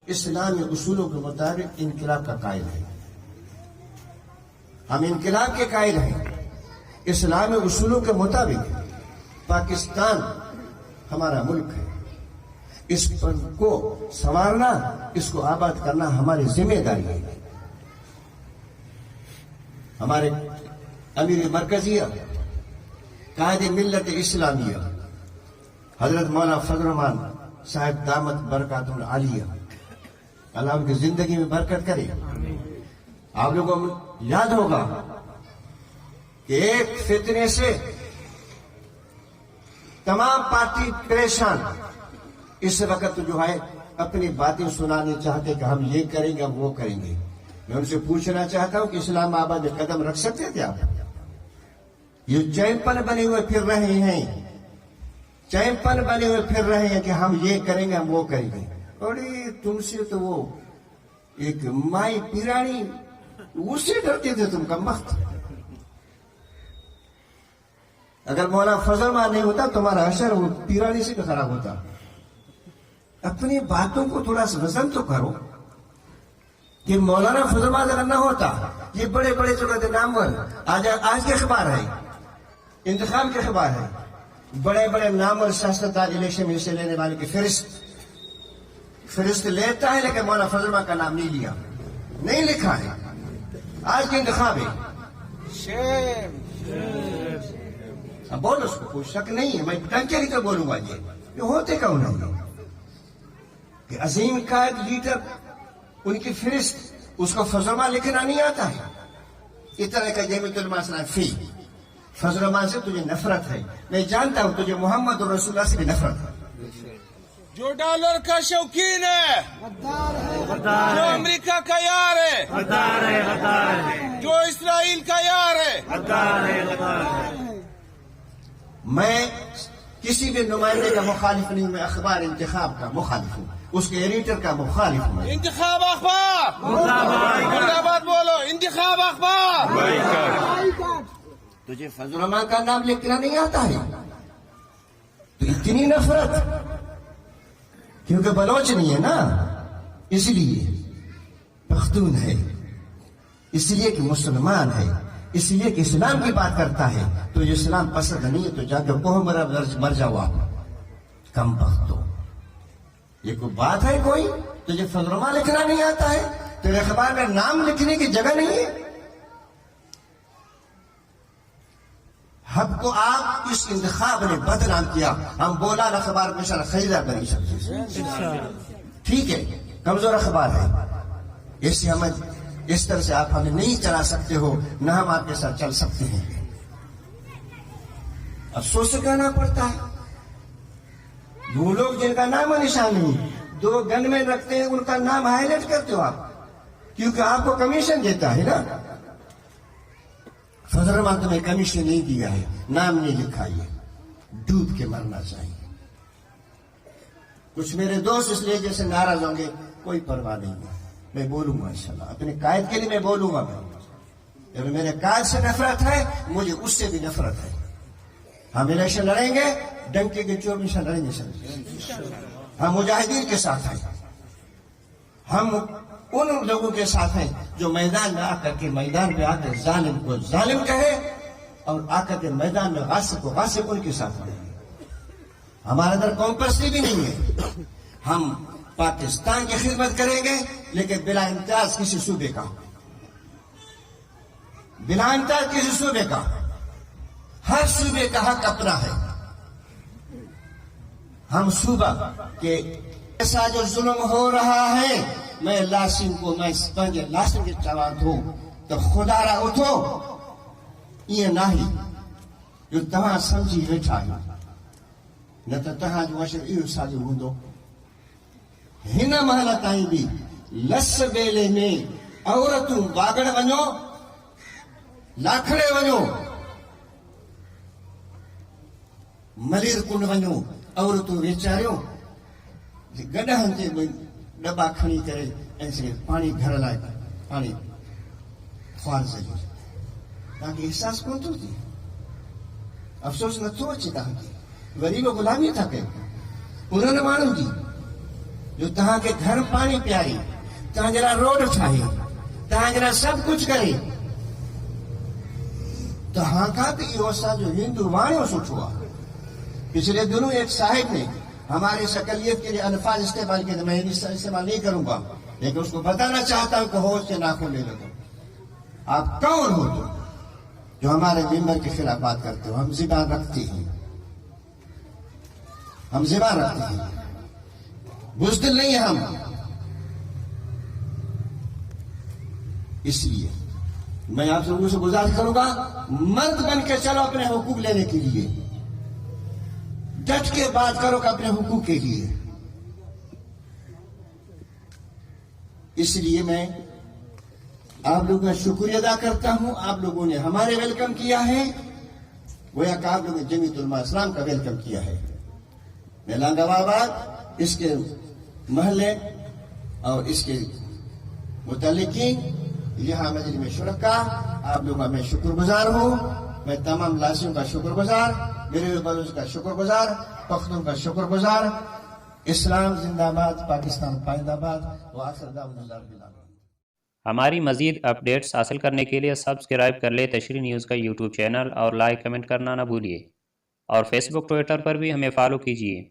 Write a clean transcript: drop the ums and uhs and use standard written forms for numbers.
اسلامی اصولوں کے مطابق انقلاب کا قائل ہے. ہم انقلاب کے قائل ہیں. اسلامی اصولوں کے مطابق پاکستان ہمارا ملک ہے. اس پر کو سنوارنا، اس کو آباد کرنا ہماری ذمہ داری ہے. ہمارے امیر مرکزیہ قائد ملت اسلامیہ حضرت مولانا فضل الرحمان صاحب دامت برکاتہ العالیہ، اللہ ان کی زندگی میں برکت کرے. آپ لوگوں کو یاد ہوگا کہ ایک فتنے سے تمام پارٹی پریشان. اس وقت جو ہے اپنی باتیں سنانے چاہتے کہ ہم یہ کریں گے، ہم وہ کریں گے. میں ان سے پوچھنا چاہتا ہوں کہ اسلام آباد میں قدم رکھ سکتے تھے آپ؟ یہ چیمپن بنے ہوئے پھر رہے ہیں، چیمپن بنے ہوئے پھر رہے ہیں کہ ہم یہ کریں گے، ہم وہ کریں گے. اور تم سے تو وہ ایک مائی پیرانی اس سے ڈرتے تھے تم کا مخت. اگر مولانا فضل الرحمان نہیں ہوتا تمہارا اشر وہ پیرانی سے بھی خراب ہوتا. اپنی باتوں کو تھوڑا سا وزن تو کرو. کہ مولانا فضل الرحمان اگر نہ ہوتا، یہ بڑے بڑے جگہ نامور آج کے اخبار ہے، انتخاب کے اخبار ہے، بڑے بڑے نامور سیاستدان الیکشن میں حصے لینے والے کی فہرست لیتا ہے، لیکن مولانا فضل الرحمان کا نام نہیں لیا، نہیں لکھا ہے. آج کے انتخاب ہے. اب بولو، اس کو کوئی شک نہیں ہے. میں ڈنکے کی تو بولوں گا. یہ ہوتے کون ہیں کہ عظیم قائد لیڈر، ان کی فہرست اس کو فضل الرحمان لکھنا نہیں آتا ہے. اس طرح کا جمیعۃ العلماء فی فضل الرحمان سے تجھے نفرت ہے. میں جانتا ہوں تجھے محمد رسول اللہ سے بھی نفرت ہے. جو ڈالر کا شوقین ہے، جو امریکہ کا یار ہے، جو اسرائیل کا یار ہے. میں کسی بھی نمائندے کا مخالف نہیں ہوں. میں اخبار انتخاب کا مخالف ہوں، اس کے ایڈیٹر کا مخالف ہوں. انتخاب اخبار مرد آباد بولو، انتخاب اخبار. تجھے فضل الرحمان کا نام لکھنا نہیں آتا ہے تو اتنی نفرت کیونکہ بلوچ نہیں ہے نا، اس لیے پختون ہے، اس لیے کہ مسلمان ہے، اس لیے کہ اسلام کی بات کرتا ہے. تو یہ اسلام پسند نہیں ہے تو جا کے کوہ مر جاؤ آپ کم پختو. یہ کوئی بات ہے کوئی؟ تجھے فضل الرحمان لکھنا نہیں آتا ہے؟ تیرے اخبار میں نام لکھنے کی جگہ نہیں ہے؟ ہم کو آپ اس انتخاب نے بدنام کیا. ہم بولا اخبار میں خریدا کری سکتے، ٹھیک ہے، کمزور اخبار ہے، اس سے ہمیں اس طرح سے آپ ہمیں نہیں چلا سکتے ہو، نہ ہم آپ کے ساتھ چل سکتے ہیں. افسوس سے کہنا پڑتا ہے وہ لوگ جن کا نام و نشان نہیں، دو گن میں رکھتے ہیں، ان کا نام ہائی لائٹ کرتے ہو آپ، کیونکہ آپ کو کمیشن دیتا ہے نا. فضل الرحمان تمہیں کمیشن نہیں دیا ہے، نام نہیں لکھا، ہے ڈوب کے مرنا چاہیے. کچھ میرے دوست اس لیے جیسے ناراض ہوں گے، کوئی پرواہ نہیں ہے، میں بولوں گا انشاءاللہ. اپنے قائد کے لیے میں بولوں گا. میں میرے قائد سے نفرت ہے، مجھے اس سے بھی نفرت ہے. ہم الیکشن لڑیں گے، ڈنکے کے چور میں لڑیں گے سر. ہم مجاہدین کے ساتھ ہیں، ہم ان لوگوں کے ساتھ ہیں جو میدان میں آ کر کے میدان پہ آ کر ظالم کو ظالم کہے اور آ کر کے میدان میں غاصب کو غاصب، ان کے ساتھ ہیں. ہمارا اندر کمپلسری بھی نہیں ہے. ہم پاکستان کی خدمت کریں گے لیکن بلا امتیاز کسی صوبے کا، بلا امتیاز کسی صوبے کا. ہر صوبے کا حق اپنا ہے. ہم صوبہ کے ایسا جو ظلم ہو رہا ہے، میں لاسن کو میں لاسن کے چوات ہوں تو خدا را اٹھو. یہ نہیں جو تمہاں سمجھی بیٹھا ہے، نہ تو تہاں جو اشر ایو ساجو ہوں. ہن محل تائیں بھی لس بیلے میں عورتوں باگڑ ونو، لاکھڑے ونو، ملیر کنڈ ونو، عورتوں ویچاریوں گڈہن تے ڈبا کھڑی کرے ایسے پانی گھر لائے پانی خوار سے تاکہ احساس کون تو تھی. افسوس نہ تو اچھی تاکہ غریب غلامی تھا کہ انہوں نے مانو جی جو تہاں کے گھر پانی پیاری، تہاں جرا روڈ ٹھاہی، تہاں جرا سب کچھ کرے، تہاں کا تو یہ ہوسا جو ہندو وانیوں سٹھوا۔ پچھلے دنوں ایک صاحب نے ہماری شکلیت کے لیے الفاظ استعمال کیے، میں استعمال نہیں کروں گا، لیکن اس کو بتانا چاہتا ہوں کہ ہوش سے ناخن لے لو۔ آپ کون ہو تو جو ہمارے ممبر کے خلاف بات کرتے ہو؟ ہم زبان رکھتے ہیں، ہم زبان رکھتے ہیں، بزدل نہیں ہیں ہم۔ اس لیے میں آپ لوگوں سے گزارش کروں گا، مرد بن کے چلو اپنے حقوق لینے کے لیے، ڈٹ کے بات کرو کہ اپنے حقوق کے لیے۔ اس لیے میں آپ لوگوں کا شکریہ ادا کرتا ہوں، آپ لوگوں نے ہمارے ویلکم کیا ہے، گویا کہ آپ لوگوں نے جمیعت علماء اسلام کا ویلکم کیا ہے۔ میں لانگا آباد اس کے محلے اور اس کے متعلقین، یہاں مجلس میں شرکا، آپ لوگوں کا میں شکر گزار ہوں۔ میں تمام لاسیوں کا شکر گزار، میرے بلوچ کا شکر گزار، پختون کا شکر گزار۔ اسلام زندہ آباد، پاکستان پائندہ آباد، وآخر دعوانا الحمدللہ رب العالمین۔ ہماری مزید اپڈیٹس حاصل کرنے کے لیے سبسکرائب کر لیں تشریح نیوز کا یوٹیوب چینل، اور لائک کمنٹ کرنا نہ بھولیے، اور فیس بک ٹویٹر پر بھی ہمیں فالو کیجیے۔